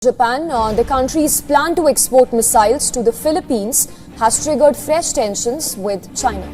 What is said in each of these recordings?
Japan, the country's plan to export missiles to the Philippines has triggered fresh tensions with China.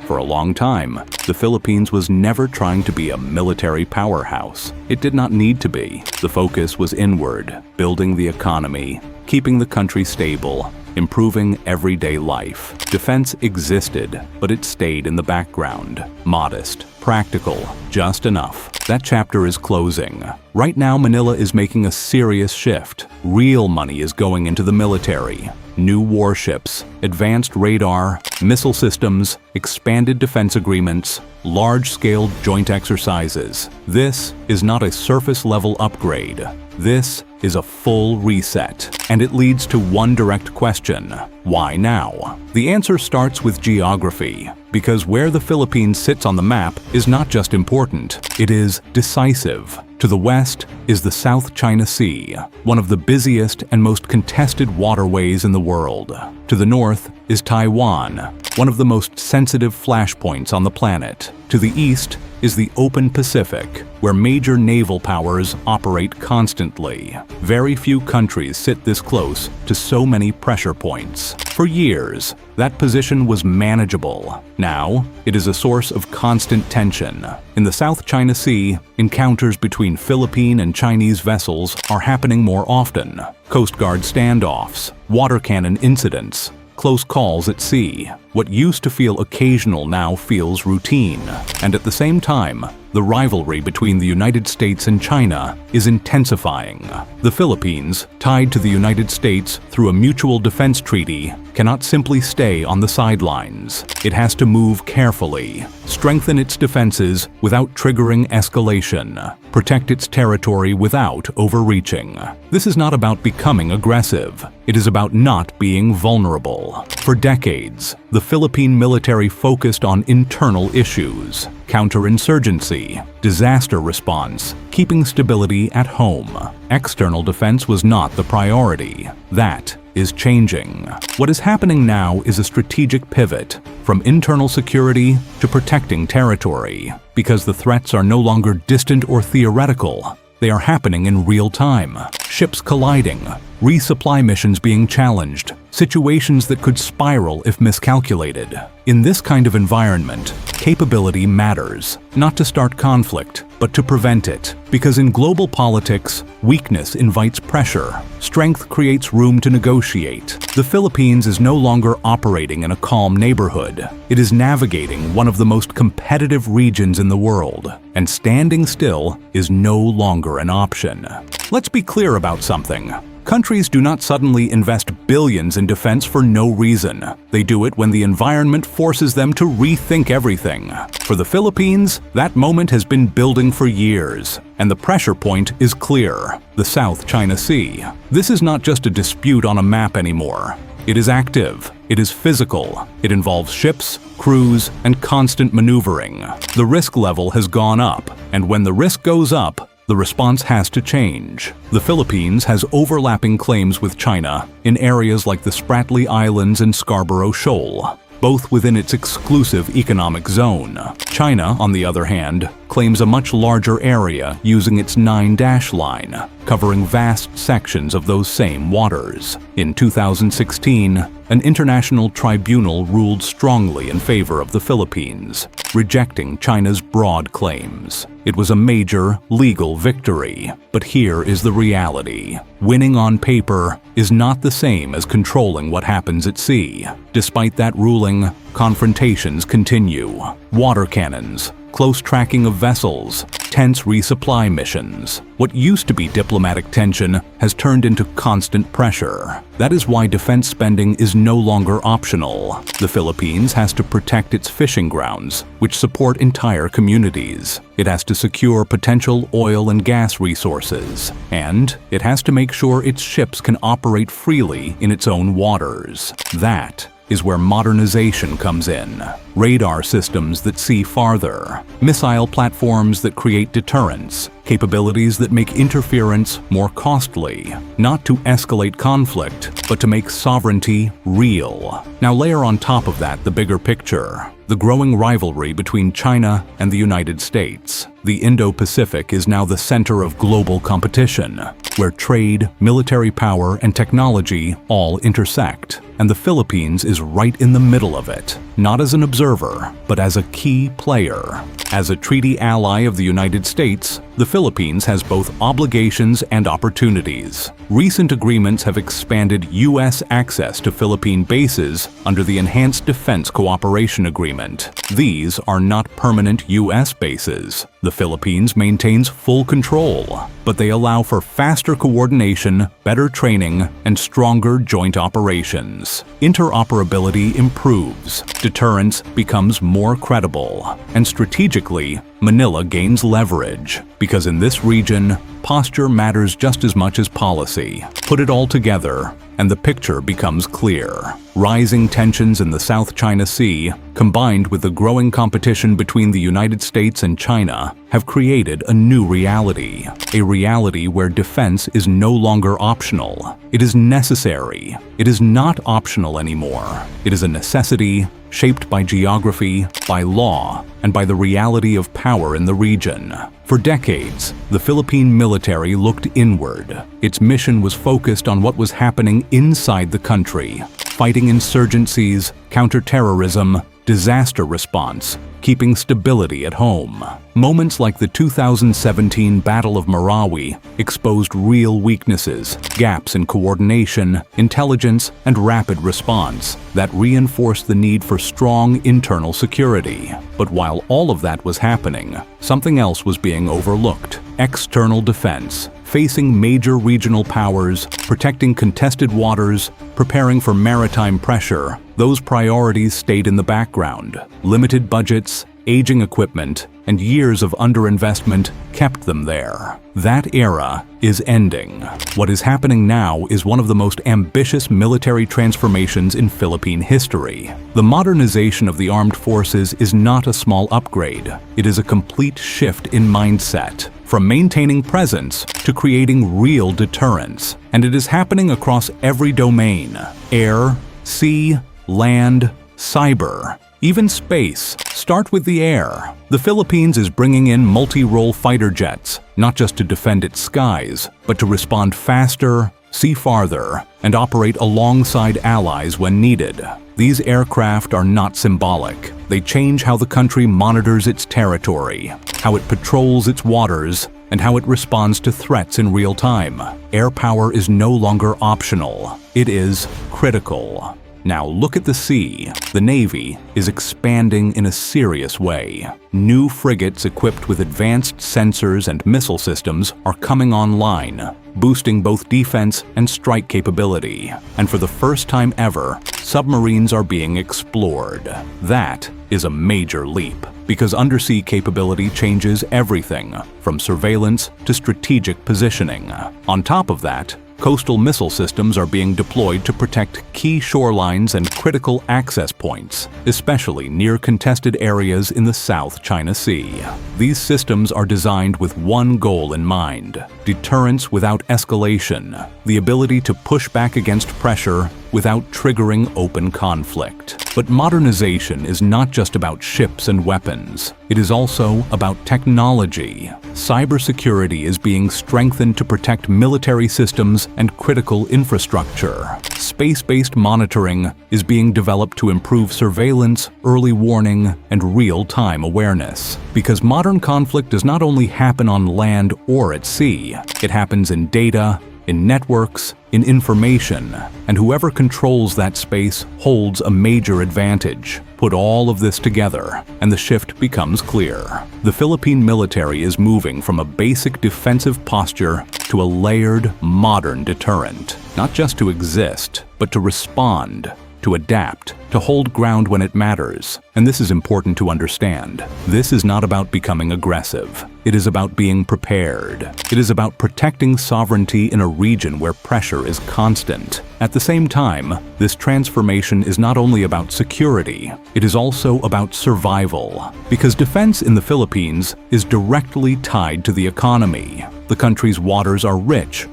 For a long time, the Philippines was never trying to be a military powerhouse. It did not need to be. The focus was inward, building the economy, keeping the country stable, improving everyday life. Defense existed, but it stayed in the background. Modest, practical, just enough. That chapter is closing. Right now, Manila is making a serious shift. Real money is going into the military. New warships, advanced radar, missile systems, expanded defense agreements, large-scale joint exercises. This is not a surface-level upgrade. This is a full reset. And it leads to one direct question: why now? The answer starts with geography, because where the Philippines sits on the map is not just important, it is decisive. To the west is the South China Sea, one of the busiest and most contested waterways in the world. To the north is Taiwan, one of the most sensitive flashpoints on the planet. To the east is the open Pacific, where major naval powers operate constantly. Very few countries sit this close to so many pressure points. For years, that position was manageable. Now, it is a source of constant tension. In the South China Sea, encounters between Philippine and Chinese vessels are happening more often. Coast Guard standoffs, water cannon incidents, close calls at sea. What used to feel occasional now feels routine. And at the same time, the rivalry between the United States and China is intensifying. The Philippines, tied to the United States through a mutual defense treaty, cannot simply stay on the sidelines. It has to move carefully, strengthen its defenses without triggering escalation, protect its territory without overreaching. This is not about becoming aggressive. It is about not being vulnerable. For decades, the Philippine military focused on internal issues: counterinsurgency, disaster response, keeping stability at home. External defense was not the priority. That is changing. What is happening now is a strategic pivot from internal security to protecting territory, because the threats are no longer distant or theoretical. They are happening in real time. Ships colliding, resupply missions being challenged, situations that could spiral if miscalculated. In this kind of environment, capability matters, not to start conflict, but to prevent it. Because in global politics, weakness invites pressure. Strength creates room to negotiate. The Philippines is no longer operating in a calm neighborhood. It is navigating one of the most competitive regions in the world, and standing still is no longer an option. Let's be clear about something. Countries do not suddenly invest billions in defense for no reason. They do it when the environment forces them to rethink everything. For the Philippines, that moment has been building for years, and the pressure point is clear: the South China Sea. This is not just a dispute on a map anymore. It is active, it is physical, it involves ships, crews, and constant maneuvering. The risk level has gone up, and when the risk goes up, the response has to change. The Philippines has overlapping claims with China in areas like the Spratly Islands and Scarborough Shoal, both within its exclusive economic zone. China, on the other hand, claims a much larger area using its 9-dash line, covering vast sections of those same waters. In 2016, an international tribunal ruled strongly in favor of the Philippines, rejecting China's broad claims. It was a major legal victory, but here is the reality. Winning on paper is not the same as controlling what happens at sea. Despite that ruling, confrontations continue. Water cannons, close tracking of vessels, tense resupply missions. What used to be diplomatic tension has turned into constant pressure. That is why defense spending is no longer optional. The Philippines has to protect its fishing grounds, which support entire communities. It has to secure potential oil and gas resources. And it has to make sure its ships can operate freely in its own waters. That is where modernization comes in. Radar systems that see farther, missile platforms that create deterrence, capabilities that make interference more costly, not to escalate conflict, but to make sovereignty real. Now layer on top of that the bigger picture. The growing rivalry between China and the United States. The Indo-Pacific is now the center of global competition, where trade, military power, and technology all intersect. And the Philippines is right in the middle of it, not as an observer, but as a key player. As a treaty ally of the United States, the Philippines has both obligations and opportunities. Recent agreements have expanded U.S. access to Philippine bases under the Enhanced Defense Cooperation Agreement. These are not permanent U.S. bases. The Philippines maintains full control, but they allow for faster coordination, better training, and stronger joint operations. Interoperability improves, deterrence becomes more credible, and strategically, Manila gains leverage, because in this region, posture matters just as much as policy. Put it all together, and the picture becomes clear. Rising tensions in the South China Sea, combined with the growing competition between the United States and China, have created a new reality. A reality where defense is no longer optional. It is necessary. It is not optional anymore. It is a necessity, shaped by geography, by law, and by the reality of power in the region. For decades, the Philippine military looked inward. Its mission was focused on what was happening inside the country, fighting insurgencies, counterterrorism, disaster response, keeping stability at home. Moments like the 2017 Battle of Marawi exposed real weaknesses, gaps in coordination, intelligence, and rapid response that reinforced the need for strong internal security. But while all of that was happening, something else was being overlooked: external defense. Facing major regional powers, protecting contested waters, preparing for maritime pressure, those priorities stayed in the background. Limited budgets, aging equipment, and years of underinvestment kept them there. That era is ending. What is happening now is one of the most ambitious military transformations in Philippine history. The modernization of the armed forces is not a small upgrade. It is a complete shift in mindset, from maintaining presence to creating real deterrence. And it is happening across every domain: air, sea, land, cyber, even space. Start with the air. The Philippines is bringing in multi-role fighter jets, not just to defend its skies, but to respond faster, see farther, and operate alongside allies when needed. These aircraft are not symbolic. They change how the country monitors its territory, how it patrols its waters, and how it responds to threats in real time. Air power is no longer optional. It is critical. Now look at the sea. The Navy is expanding in a serious way. New frigates equipped with advanced sensors and missile systems are coming online, boosting both defense and strike capability. And for the first time ever, submarines are being explored. That is a major leap, because undersea capability changes everything, from surveillance to strategic positioning. On top of that, coastal missile systems are being deployed to protect key shorelines and critical access points, especially near contested areas in the South China Sea. These systems are designed with one goal in mind: deterrence without escalation, the ability to push back against pressure without triggering open conflict. But modernization is not just about ships and weapons. It is also about technology. Cybersecurity is being strengthened to protect military systems and critical infrastructure. Space-based monitoring is being developed to improve surveillance, early warning, and real-time awareness. Because modern conflict does not only happen on land or at sea, it happens in data, in networks, in information, and whoever controls that space holds a major advantage. Put all of this together, and the shift becomes clear. The Philippine military is moving from a basic defensive posture to a layered, modern deterrent, not just to exist, but to respond, to adapt, to hold ground when it matters. And this is important to understand. This is not about becoming aggressive. It is about being prepared. It is about protecting sovereignty in a region where pressure is constant. At the same time, this transformation is not only about security, it is also about survival. Because defense in the Philippines is directly tied to the economy. The country's waters are rich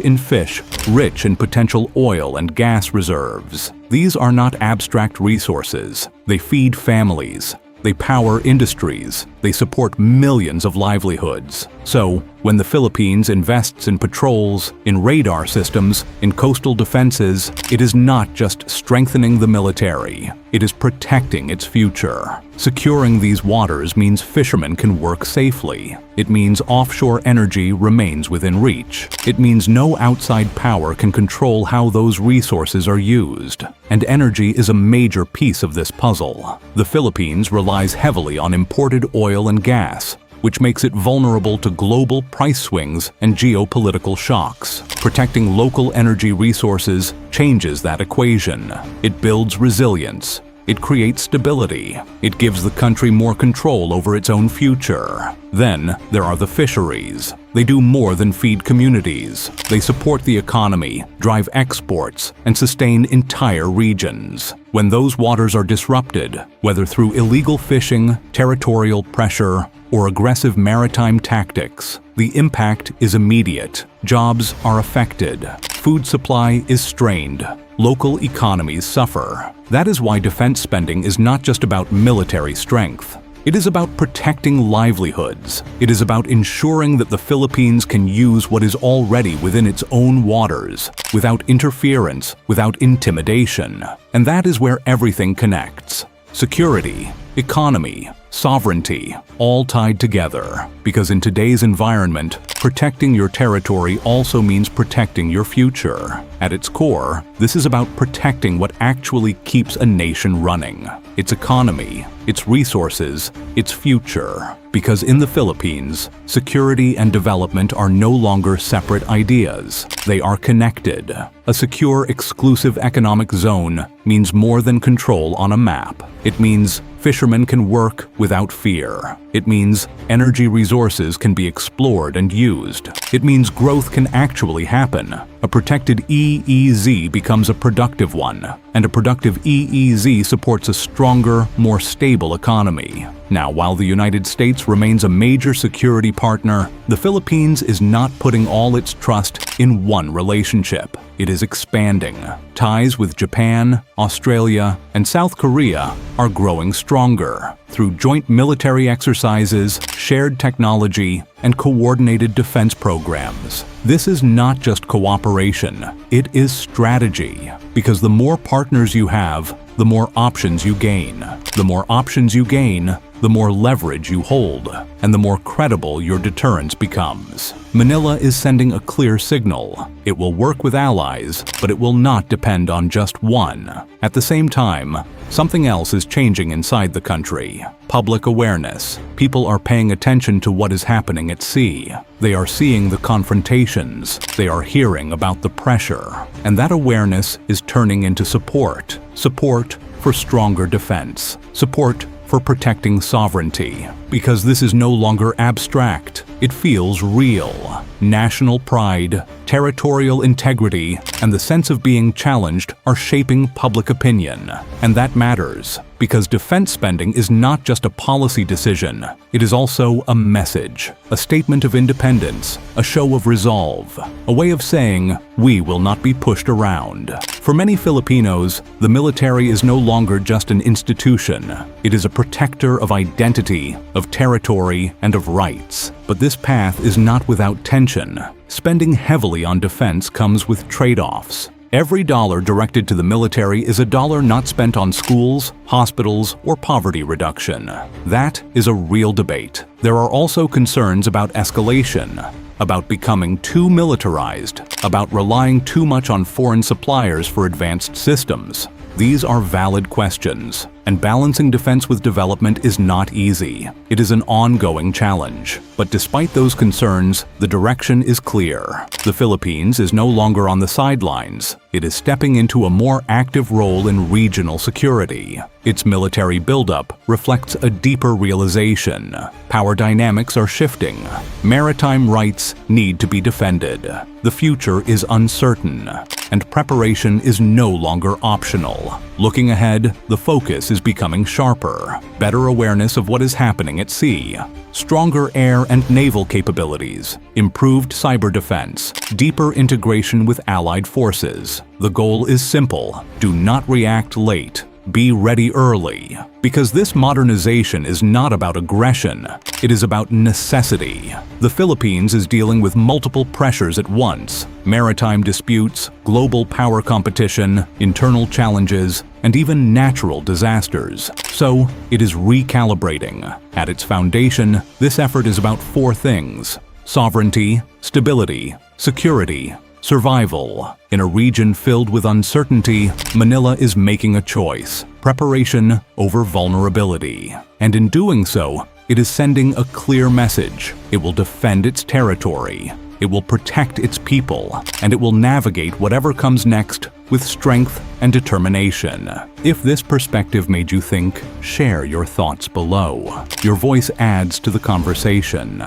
in fish, rich in potential oil and gas reserves. These are not abstract resources. They feed families. They power industries. They support millions of livelihoods. So, when the Philippines invests in patrols, in radar systems, in coastal defenses, it is not just strengthening the military. It is protecting its future. Securing these waters means fishermen can work safely. It means offshore energy remains within reach. It means no outside power can control how those resources are used. And energy is a major piece of this puzzle. The Philippines relies heavily on imported oil and gas, which makes it vulnerable to global price swings and geopolitical shocks. Protecting local energy resources changes that equation. It builds resilience. It creates stability. It gives the country more control over its own future. Then there are the fisheries. They do more than feed communities. They support the economy, drive exports, and sustain entire regions. When those waters are disrupted, whether through illegal fishing, territorial pressure, or aggressive maritime tactics, the impact is immediate. Jobs are affected. Food supply is strained. Local economies suffer. That is why defense spending is not just about military strength. It is about protecting livelihoods. It is about ensuring that the Philippines can use what is already within its own waters, without interference, without intimidation. And that is where everything connects. Security, economy, sovereignty, all tied together. Because in today's environment, protecting your territory also means protecting your future. At its core, this is about protecting what actually keeps a nation running: its economy, its resources, its future. Because in the Philippines, security and development are no longer separate ideas. They are connected. A secure, exclusive economic zone means more than control on a map. It means fishermen can work without fear. It means energy resources can be explored and used. It means growth can actually happen. A protected EEZ becomes a productive one, and a productive EEZ supports a stronger, more stable economy. Now, while the United States remains a major security partner, the Philippines is not putting all its trust in one relationship. It is expanding. Ties with Japan, Australia, and South Korea are growing stronger through joint military exercises, shared technology, and coordinated defense programs. This is not just cooperation, it is strategy. Because the more partners you have, the more options you gain. The more options you gain, the more leverage you hold, and the more credible your deterrence becomes. Manila is sending a clear signal. It will work with allies, but it will not depend on just one. At the same time, something else is changing inside the country. Public awareness. People are paying attention to what is happening at sea. They are seeing the confrontations. They are hearing about the pressure. And that awareness is turning into support. Support for stronger defense. Support for protecting sovereignty. Because this is no longer abstract. It feels real. National pride, territorial integrity, and the sense of being challenged are shaping public opinion. And that matters, because defense spending is not just a policy decision. It is also a message, a statement of independence, a show of resolve, a way of saying, we will not be pushed around. For many Filipinos, the military is no longer just an institution. It is a protector of identity, of territory, and of rights. But this path is not without tension. Spending heavily on defense comes with trade-offs. Every dollar directed to the military is a dollar not spent on schools, hospitals, or poverty reduction. That is a real debate. There are also concerns about escalation, about becoming too militarized, about relying too much on foreign suppliers for advanced systems. These are valid questions. and balancing defense with development is not easy. It is an ongoing challenge. But despite those concerns, the direction is clear. The Philippines is no longer on the sidelines. It is stepping into a more active role in regional security. Its military buildup reflects a deeper realization. Power dynamics are shifting. Maritime rights need to be defended. The future is uncertain, and preparation is no longer optional. Looking ahead, the focus is becoming sharper. Better awareness of what is happening at sea. Stronger air and naval capabilities, improved cyber defense, deeper integration with allied forces. The goal is simple: do not react late. Be ready early. Because this modernization is not about aggression, it is about necessity. The Philippines is dealing with multiple pressures at once: maritime disputes, global power competition, internal challenges, and even natural disasters. So, it is recalibrating. At its foundation, this effort is about four things: sovereignty, stability, security, survival. In a region filled with uncertainty, Manila is making a choice: preparation over vulnerability. And in doing so, it is sending a clear message. It will defend its territory, it will protect its people, and it will navigate whatever comes next with strength and determination. If this perspective made you think, share your thoughts below. Your voice adds to the conversation.